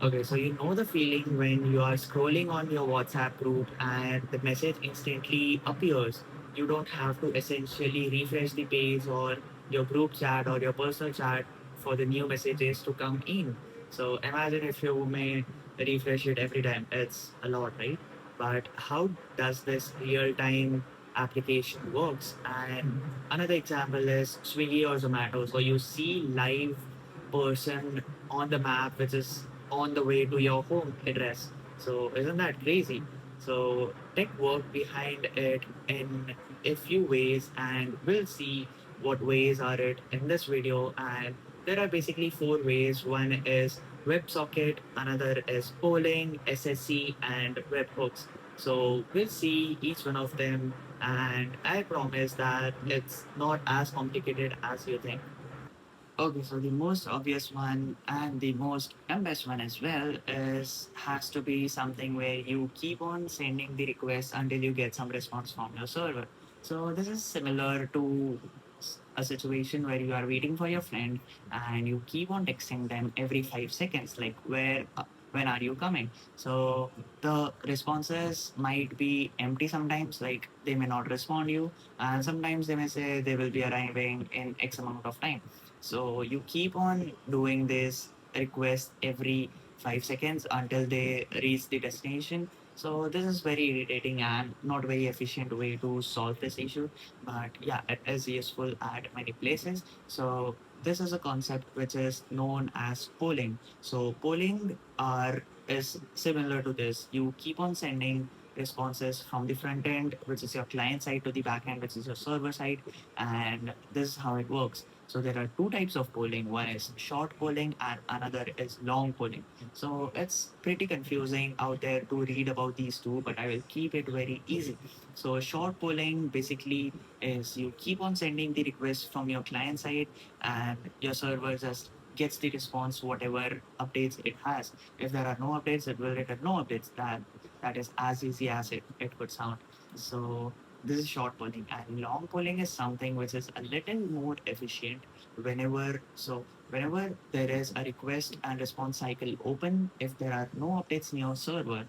Okay, so you know the feeling when you are scrolling on your WhatsApp group and the message instantly appears. You don't have to essentially refresh the page or your group chat or your personal chat for the new messages to come in. So imagine if you may refresh it every time. It's a lot, right? But how does this real-time application works? And another example is Swiggy or Zomato. So you see live person on the map, which is on the way to your home address. So isn't that crazy? So tech work behind it in a few ways, and we'll see what ways are it in this video. And there are basically four ways. One is WebSocket, another is polling, SSE, and webhooks. So we'll see each one of them, and I promise that it's not as complicated as you think. Okay, so the most obvious one and the most best one as well is has to be something where you keep on sending the request until you get some response from your server. So this is similar to a situation where you are waiting for your friend and you keep on texting them every 5 seconds, like when are you coming? So the responses might be empty sometimes, like they may not respond you, and sometimes they may say they will be arriving in X amount of time. So you keep on doing this request every 5 seconds until they reach the destination. So this is very irritating and not very efficient way to solve this issue. But yeah, it is useful at many places. So this is a concept which is known as polling. So polling are is similar to this. You keep on sending responses from the front end, which is your client side, to the back end, which is your server side, and this is how it works. So there are two types of polling. One is short polling and another is long polling. So it's pretty confusing out there to read about these two, but I will keep it very easy. So short polling basically is you keep on sending the request from your client side and your server just gets the response whatever updates it has. If there are no updates, it will return no updates. That is as easy as it could sound. So this is short polling, and long polling is something which is a little more efficient whenever there is a request and response cycle open. If there are no updates in your server,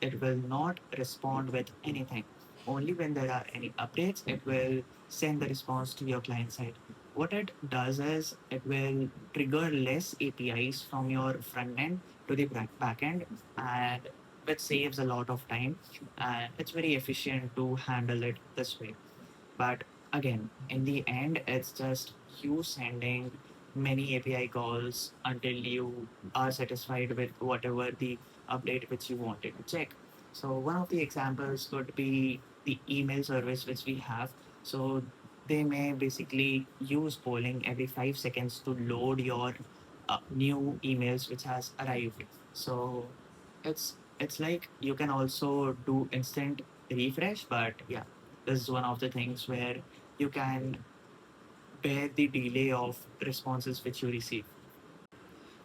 it will not respond with anything. Only when there are any updates, it will send the response to your client side. What it does is it will trigger less APIs from your front end to the back end, and which saves a lot of time, and it's very efficient to handle it this way. But again, in the end, it's just you sending many API calls until you are satisfied with whatever the update which you wanted to check. So one of the examples could be the email service which we have. So they may basically use polling every 5 seconds to load your new emails which has arrived. So it's like you can also do instant refresh, but yeah, this is one of the things where you can bear the delay of responses which you receive.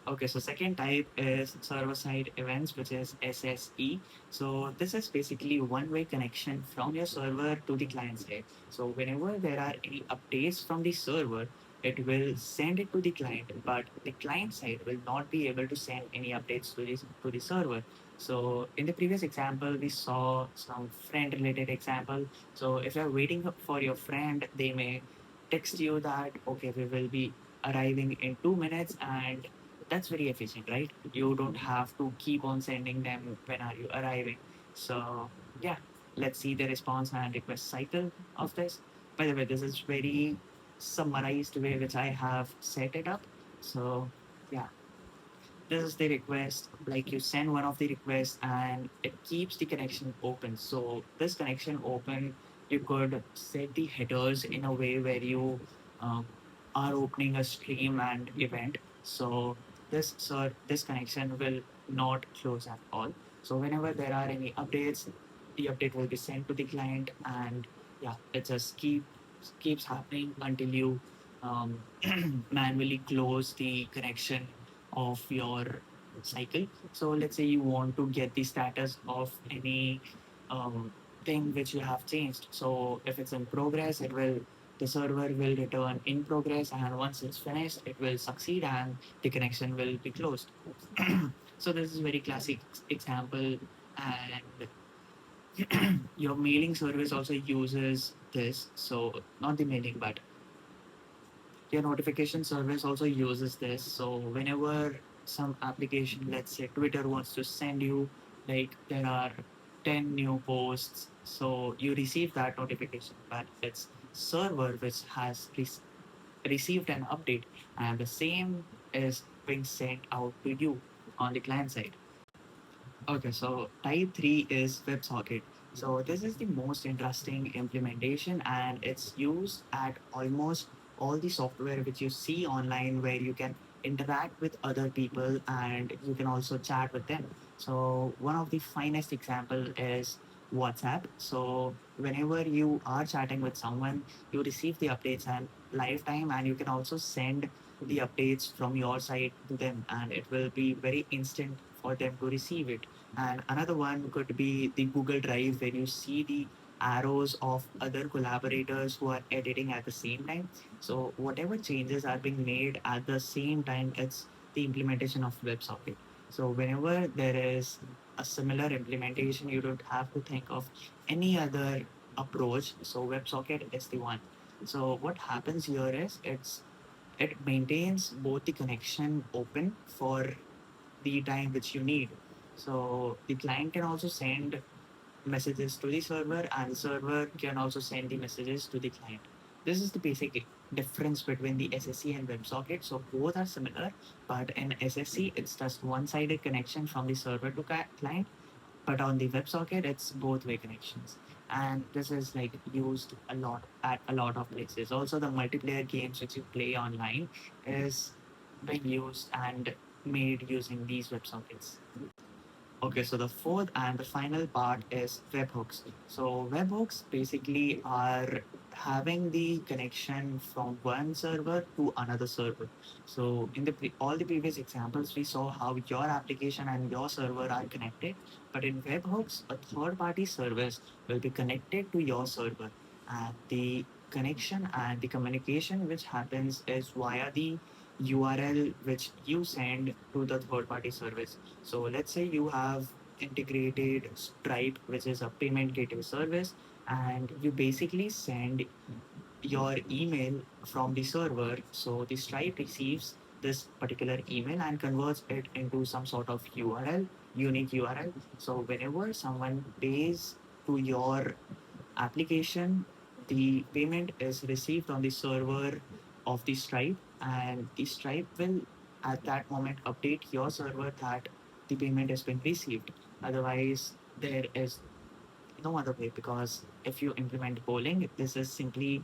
Okay, so second type is server-side events, which is SSE. So this is basically one-way connection from your server to the client side. So whenever there are any updates from the server, it will send it to the client, but the client side will not be able to send any updates to the server. So in the previous example, we saw some friend-related example. So if you're waiting for your friend, they may text you that, okay, we will be arriving in 2 minutes, and that's very efficient, right? You don't have to keep on sending them when are you arriving. So yeah, let's see the response and request cycle of this. By the way, this is very summarized way which I have set it up. So yeah, this is the request. Like you send one of the requests and it keeps the connection open. So this connection open, you could set the headers in a way where you um, are opening a stream and event. So this connection will not close at all. So whenever there are any updates, the update will be sent to the client, and yeah, it just keeps happening until you um, manually close the connection of your cycle. So let's say you want to get the status of any thing which you have changed. So if it's in progress, the server will return in progress, and once it's finished, it will succeed and the connection will be closed. So this is very classic example, and your mailing service also uses this. So not the mailing, but your notification service also uses this. So whenever some application, let's say Twitter, wants to send you, like, there are 10 new posts, so you receive that notification, but it's server which has received an update, and the same is being sent out to you on the client side. Okay, so type 3 is WebSocket. So this is the most interesting implementation, and it's used at almost all the software which you see online, where you can interact with other people and you can also chat with them. So one of the finest example is WhatsApp. So whenever you are chatting with someone, you receive the updates and lifetime, and you can also send the updates from your side to them, and it will be very instant for them to receive it. And another one could be the Google Drive, where you see the arrows of other collaborators who are editing at the same time. So whatever changes are being made at the same time, it's the implementation of WebSocket. So whenever there is a similar implementation, you don't have to think of any other approach. So WebSocket is the one. So what happens here is it maintains both the connection open for the time which you need. So the client can also send messages to the server, and the server can also send the messages to the client. This is the basic difference between the SSE and WebSocket. So both are similar, but in SSE, it's just one-sided connection from the server to client, but on the WebSocket, it's both-way connections. And this is like used a lot at a lot of places. Also, the multiplayer games which you play online is being used and made using these WebSockets. Okay, so the fourth and the final part is webhooks. So webhooks basically are having the connection from one server to another server. So in all the previous examples, we saw how your application and your server are connected. But in webhooks, a third-party service will be connected to your server, and the connection and the communication which happens is via the URL which you send to the third-party service. So let's say you have integrated Stripe, which is a payment gateway service, and you basically send your email from the server. So the Stripe receives this particular email and converts it into some sort of URL, unique URL. So whenever someone pays to your application, the payment is received on the server of the Stripe, and the Stripe will at that moment update your server that the payment has been received. Otherwise, there is no other way, because if you implement polling, this is simply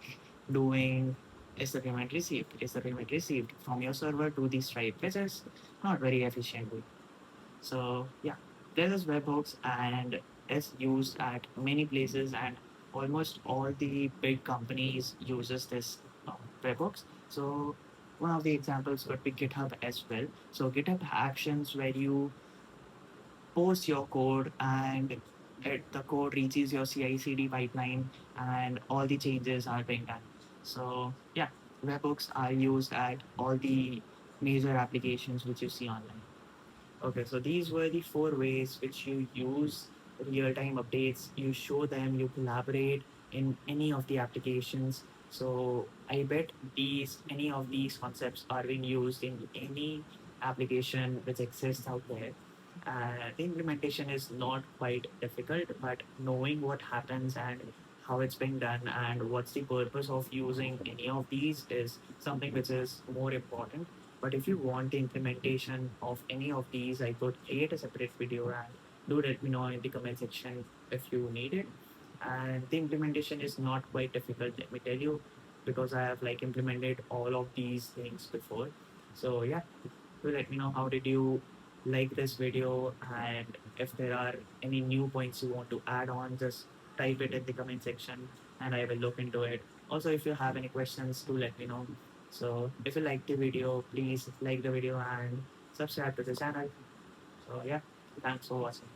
doing, is the payment received? Is the payment received from your server to the Stripe, which is not very efficient. So yeah, this is webhooks, and it's used at many places, and almost all the big companies uses this webhooks. So one of the examples would be GitHub as well. So GitHub Actions, where you post your code and the code reaches your CI/CD pipeline, and all the changes are being done. So yeah, webhooks are used at all the major applications which you see online. Okay, so these were the four ways which you use real-time updates. You show them, you collaborate in any of the applications. So I bet any of these concepts are being used in any application which exists out there. The implementation is not quite difficult, but knowing what happens and how it's being done and what's the purpose of using any of these is something which is more important. But if you want the implementation of any of these, I could create a separate video, and do let me know in the comment section if you need it. And the implementation is not quite difficult, let me tell you, because I have like implemented all of these things before. So yeah, do let me know how did you like this video, and if there are any new points you want to add on, just type it in the comment section and I will look into it. Also, if you have any questions, do let me know. So if you like the video, please like the video and subscribe to the channel. So yeah, thanks for watching.